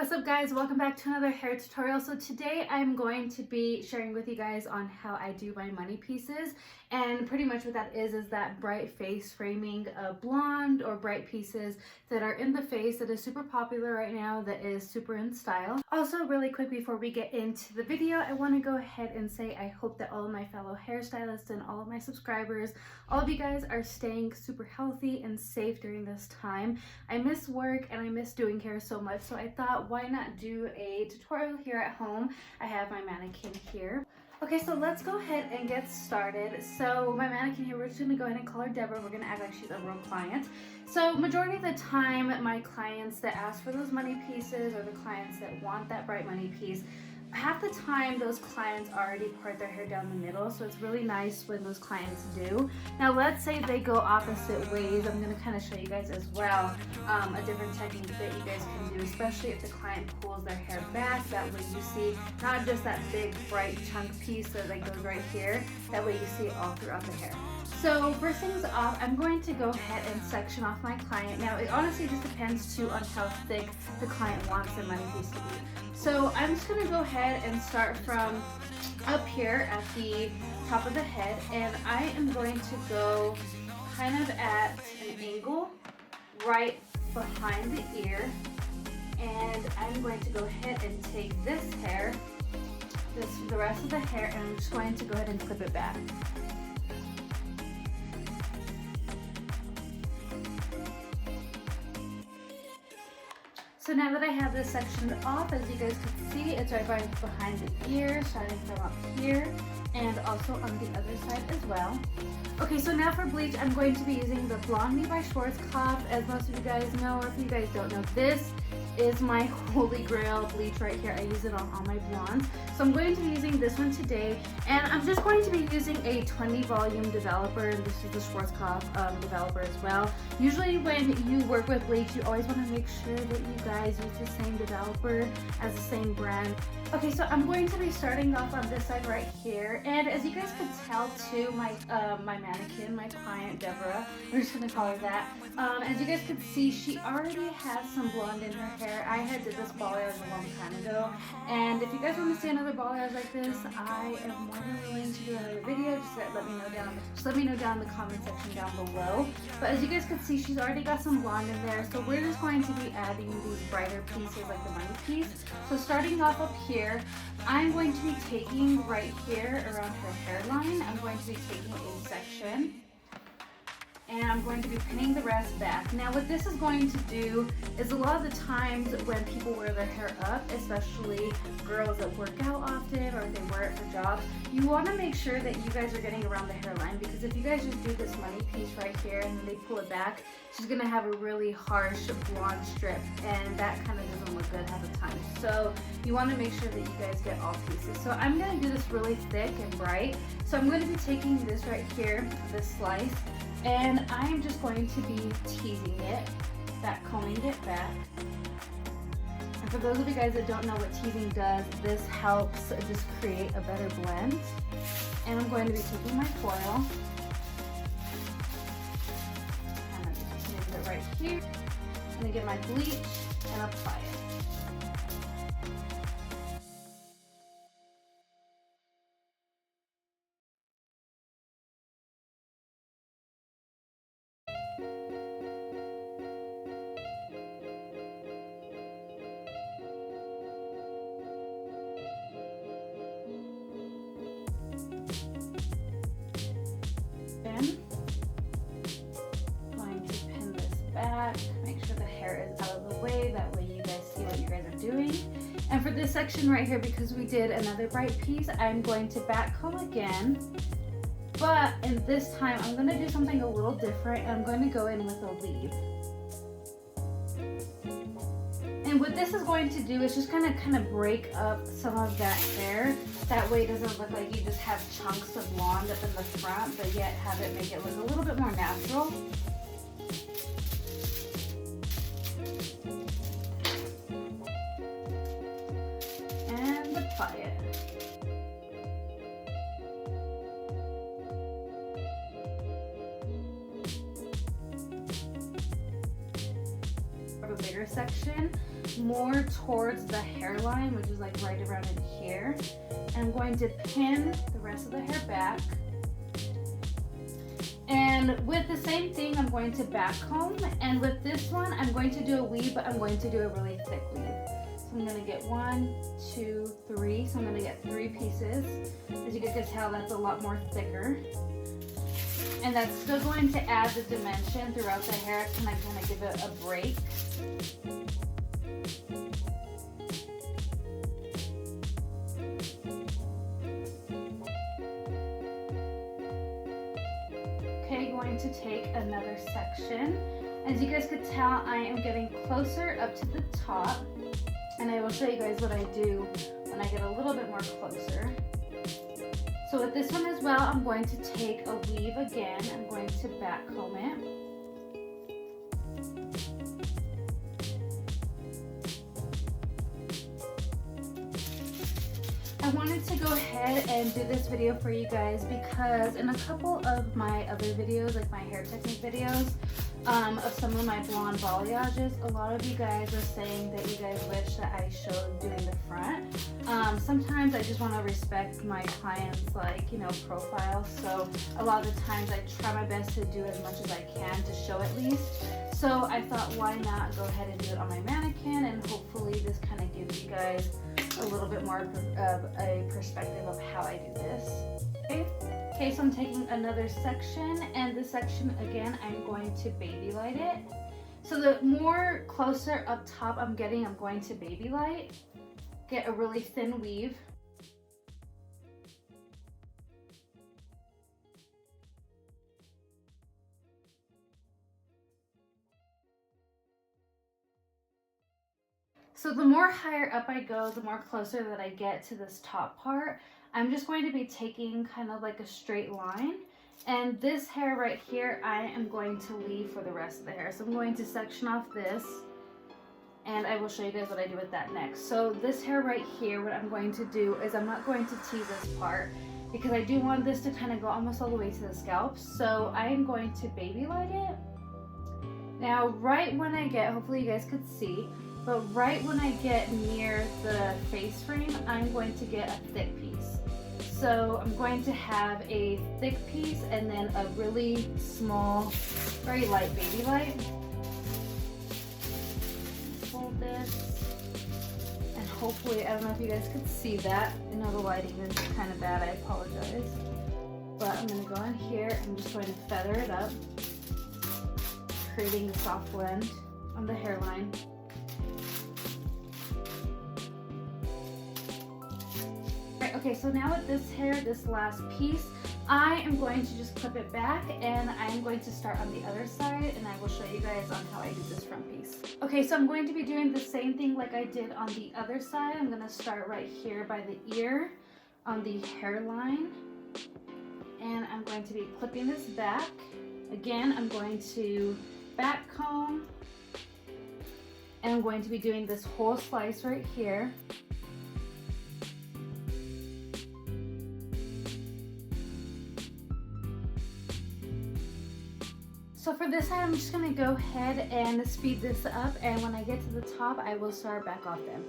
What's up guys, welcome back to another hair tutorial. So today I'm going to be sharing with you guys on how I do my money pieces, and pretty much what that is that bright face framing of blonde or bright pieces that are in the face that is super popular right now, that is super in style. Also, really quick before we get into the video, I want to go ahead and say I hope that all of my fellow hairstylists and all of my subscribers, all of you guys are staying super healthy and safe during this time. I miss work and I miss doing hair so much, so I thought why not do a tutorial here at home. I have my mannequin here. Okay, so let's go ahead and get started. So my mannequin here, we're just gonna go ahead and call her Deborah. We're gonna act like she's a real client. So majority of the time, my clients that ask for those money pieces, or the clients that want that bright money piece, half the time those clients already part their hair down the middle, so it's really nice when those clients do. Now let's say they go opposite ways. I'm going to kind of show you guys as well a different technique that you guys can do, especially if the client pulls their hair back. That way you see not just that big bright chunk piece that goes right here, that way you see it all throughout the hair. So first things off, I'm going to go ahead and section off my client. Now it honestly just depends too on how thick the client wants their money piece to be. So I'm just going to go ahead and start from up here at the top of the head, and I am going to go kind of at an angle right behind the ear, and I'm going to go ahead and take this hair, the rest of the hair, and I'm just going to go ahead and clip it back. So now that I have this section off, as you guys can see, it's right behind the ear, starting from up here, and also on the other side as well. Okay, so now for bleach, I'm going to be using the Blonde Me by Schwarzkopf. As most of you guys know, or if you guys don't know, this is my holy grail bleach right here. I use it on all my blondes. So I'm going to be using this one today, and I'm just going to be using a 20 volume developer, and this is the Schwarzkopf developer as well. Usually when you work with bleach, you always want to make sure that you guys use the same developer as the same brand. Okay, so I'm going to be starting off on this side right here, and as you guys can tell too, my mannequin, my client Deborah, we're just gonna call her that. As you guys can see, she already has some blonde in her hair. I had did this balayage a long time ago, and if you guys want to see another balayage like this, I am more than willing to do another video. Just let me know down in the comment section down below. But as you guys can see, she's already got some blonde in there, so we're just going to be adding these brighter pieces like the money piece. So starting off up here, I'm going to be taking right here around her hairline, I'm going to be taking a section, and I'm going to be pinning the rest back. Now what this is going to do is, a lot of the times when people wear their hair up, especially girls that work out often or if they wear it for jobs, you want to make sure that you guys are getting around the hairline, because if you guys just do this money piece right here and then they pull it back, she's going to have a really harsh blonde strip, and that kind of doesn't look good half the time. So you want to make sure that you guys get all pieces. So I'm going to do this really thick and bright. So I'm going to be taking this right here, this slice, and I'm just going to be teasing it, combing it back. And for those of you guys that don't know what teasing does, this helps just create a better blend. And I'm going to be taking my foil, and I'm just use it right here, and then get my bleach and apply it. Going to pin this back, make sure the hair is out of the way, that way you guys see what you guys are doing. And for this section right here, because we did another bright piece, I'm going to back comb again, but in this time I'm going to do something a little different. I'm going to go in with a leave. And what this is going to do is just kind of break up some of that hair. That way it doesn't look like you just have chunks of blonde up in the front, but yet have it make it look a little bit more natural. And apply it. For a bigger section, more towards the hairline, which is like right around in here. And I'm going to pin the rest of the hair back. And with the same thing, I'm going to back comb. And with this one, I'm going to do a weave, but I'm going to do a really thick weave. So I'm going to get 1, 2, 3. So I'm going to get 3 pieces. As you guys can tell, that's a lot more thicker. And that's still going to add the dimension throughout the hair. Can I kind of give it a break? Okay, going to take another section. As you guys could tell, I am getting closer up to the top, and I will show you guys what I do when I get a little bit more closer. So with this one as well, I'm going to take a weave again. I'm going to back comb it. I wanted to go ahead and do this video for you guys because in a couple of my other videos, like my hair technique videos, of some of my blonde balayages, a lot of you guys are saying that you guys wish that I showed doing the front. Sometimes I just want to respect my clients' profile, so a lot of the times I try my best to do as much as I can to show at least. So I thought, why not go ahead and do it on my mannequin, and hopefully this kind of gives you guys a little bit more of a perspective of how I do this. Okay, so I'm taking another section, and this section again, I'm going to baby light it. So the more closer up top I'm getting, I'm going to baby light, get a really thin weave. So the more higher up I go, the more closer that I get to this top part. I'm just going to be taking kind of like a straight line. And this hair right here, I am going to leave for the rest of the hair. So I'm going to section off this, and I will show you guys what I do with that next. So this hair right here, what I'm going to do is I'm not going to tease this part because I do want this to kind of go almost all the way to the scalp. So I am going to baby light it. Now, right when I get, hopefully you guys could see, but right when I get near the face frame, I'm going to get a thick piece. So I'm going to have a thick piece and then a really small, very light baby light. Hold this, and hopefully, I don't know if you guys could see that. I know the lighting is kind of bad, I apologize. But I'm gonna go in here, I'm just going to feather it up, creating a soft blend on the hairline. Okay, so now with this hair, this last piece, I am going to just clip it back, and I'm going to start on the other side, and I will show you guys on how I do this front piece. Okay, so I'm going to be doing the same thing like I did on the other side. I'm going to start right here by the ear on the hairline, and I'm going to be clipping this back. Again, I'm going to back comb, and I'm going to be doing this whole slice right here. So for this side, I'm just going to go ahead and speed this up, and when I get to the top, I will start back off them.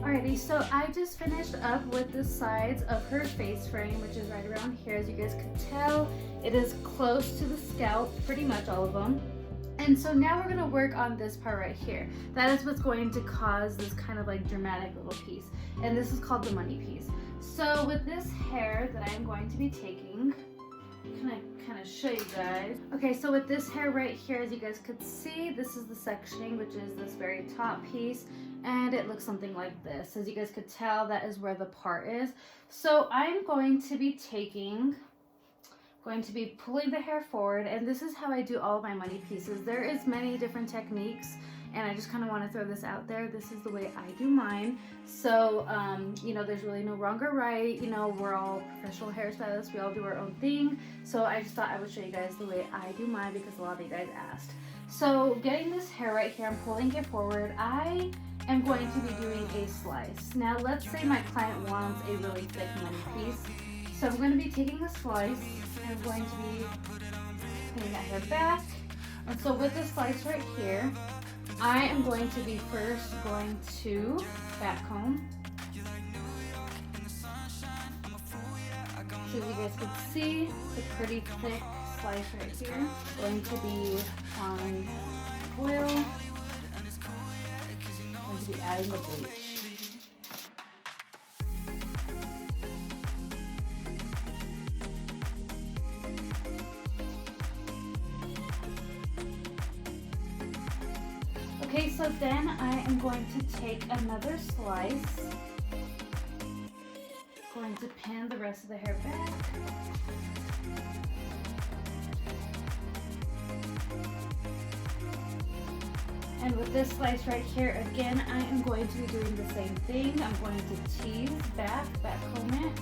Alrighty, so I just finished up with the sides of her face frame, which is right around here. As you guys could tell, it is close to the scalp, pretty much all of them. And so now we're going to work on this part right here. That is what's going to cause this kind of like dramatic little piece. And this is called the money piece. So with this hair that I'm going to be taking, can I kind of show you guys? Okay, so with this hair right here, as you guys could see, this is the sectioning, which is this very top piece. And it looks something like this. As you guys could tell, that is where the part is. So I'm going to be pulling the hair forward, and this is how I do all of my money pieces. There is many different techniques, and I just kind of want to throw this out there. This is the way I do mine. So, there's really no wrong or right. We're all professional hairstylists. We all do our own thing. So I just thought I would show you guys the way I do mine because a lot of you guys asked. So getting this hair right here, I'm pulling it forward. I am going to be doing a slice. Now, let's say my client wants a really thick money piece. So I'm going to be taking a slice and I'm going to be putting that hair back. And so with this slice right here, I am going to be first going to back comb. So as you guys can see, it's a pretty thick slice right here. Going to be on oil. Going to be adding the bleach. Okay, so then I am going to take another slice. Going to pin the rest of the hair back. And with this slice right here, again, I am going to be doing the same thing. I'm going to tease back comb it.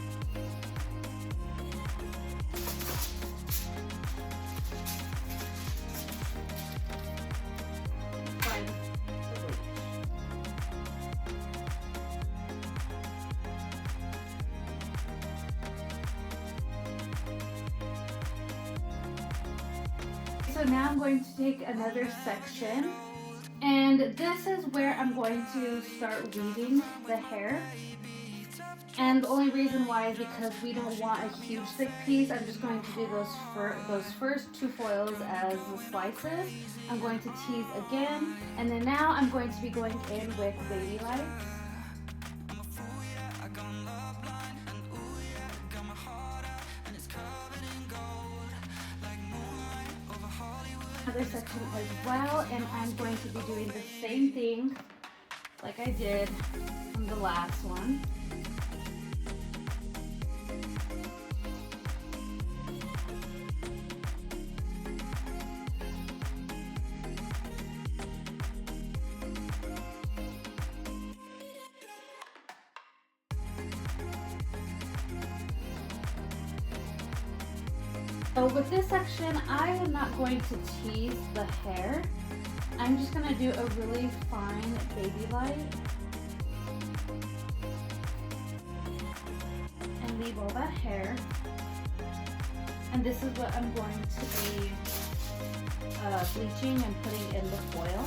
So now I'm going to take another section, and this is where I'm going to start weaving the hair. And the only reason why is because we don't want a huge thick piece. I'm just going to do those first two foils as the slices. I'm going to tease again, and then now I'm going to be going in with baby lights. Another section as well, and I'm going to be doing the same thing like I did from the last one. So with this section, I am not going to tease the hair. I'm just going to do a really fine baby light and leave all that hair. And this is what I'm going to be bleaching and putting in the foil.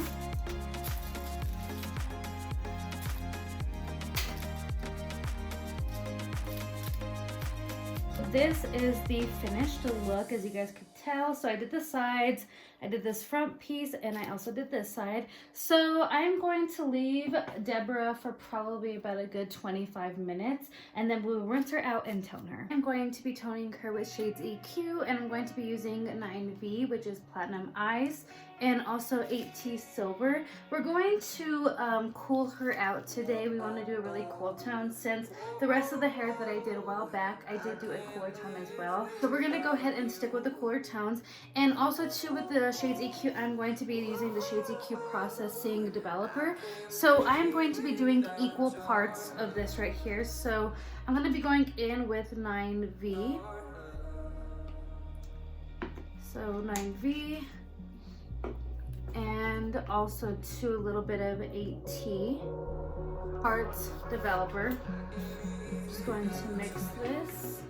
This is the finished look, as you guys could tell. So I did the sides, I did this front piece, and I also did this side. So I'm going to leave Deborah for probably about a good 25 minutes, and then we'll rinse her out and tone her. I'm going to be toning her with Shades EQ, and I'm going to be using 9V, which is Platinum Eyes, and also 8T Silver. We're going to cool her out today. We want to do a really cool tone since the rest of the hair that I did a while back, I did do a cooler tone as well. So we're going to go ahead and stick with the cooler tones. And also too, with the Shades EQ, I'm going to be using the Shades EQ Processing Developer. So I'm going to be doing equal parts of this right here. So I'm going to be going in with 9V. So 9V. And also to a little bit of 8T Parts Developer. Just going to mix this.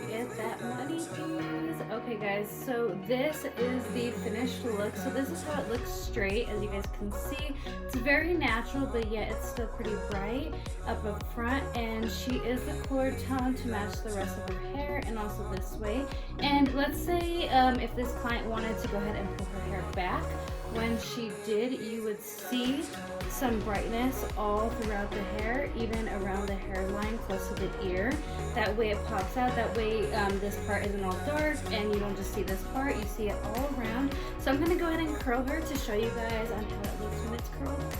Get that muddy piece. Okay guys, so this is the finished look. So this is how it looks straight, as you guys can see. It's very natural, but yet it's still pretty bright up front, and she is the cooler tone to match the rest of her hair, and also this way. And let's say if this client wanted to go ahead and pull her hair back, when she did, you would see some brightness all throughout the hair, even around the hairline close to the ear. That way it pops out. That way this part isn't all dark and you don't just see this part, you see it all around. So I'm going to go ahead and curl her to show you guys on how it looks when it's curled.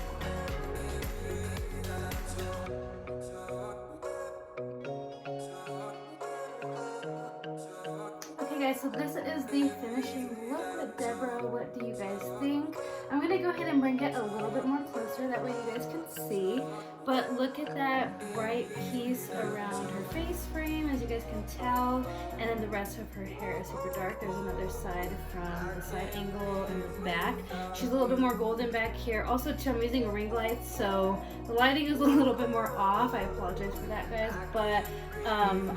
Okay guys, so this is the finishing look with Deborah. What do you guys think? I'm gonna go ahead and bring it a little bit more closer, that way you guys can see. But look at that bright piece around her face frame, as you guys can tell. And then the rest of her hair is super dark. There's another side from the side angle and the back. She's a little bit more golden back here. Also, too, I'm using a ring light, so the lighting is a little bit more off. I apologize for that, guys. But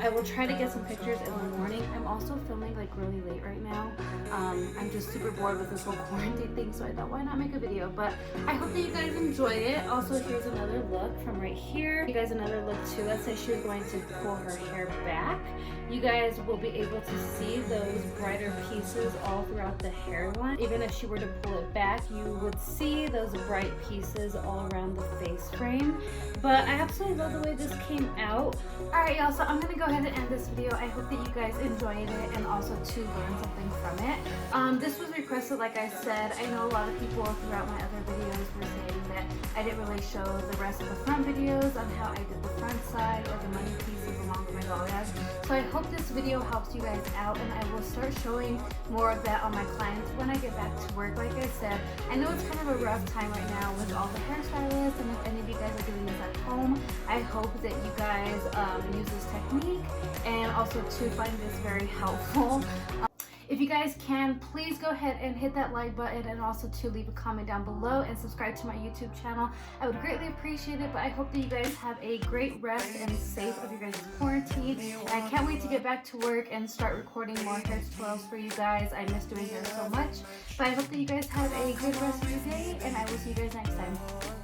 I will try to get some pictures in the morning. I'm also filming like really late right now. I'm just super bored with this whole quarantine thing, so I thought, why not make a video? But I hope that you guys enjoyed it. Also, here's another look from right here. You guys, another look too. Let's say she was going to pull her hair back. You guys will be able to see those brighter pieces all throughout the hairline. Even if she were to pull it back, you would see those bright pieces all around the face frame. But I absolutely love the way this came out. Alright, y'all, so I'm going to go ahead and end this video. I hope that you guys enjoyed it and also to learn something from it. This was requested, like I said. I know a lot of people throughout my other videos were saying that I didn't really show the rest of the front videos on how I did the front side or the money pieces along with my balayage. So I hope this video helps you guys out, and I will start showing more of that on my clients when I get back to work. Like I said, I know it's kind of a rough time right now with all the hairstylists, and if any of you guys are doing this at home, I hope that you guys use this technique and also to find this very helpful. If you guys can, please go ahead and hit that like button, and also to leave a comment down below and subscribe to my YouTube channel. I would greatly appreciate it, but I hope that you guys have a great rest and safe of your guys' quarantine. And I can't wait to get back to work and start recording more hair tutorials for you guys. I miss doing hair so much. But I hope that you guys have a good rest of your day, and I will see you guys next time.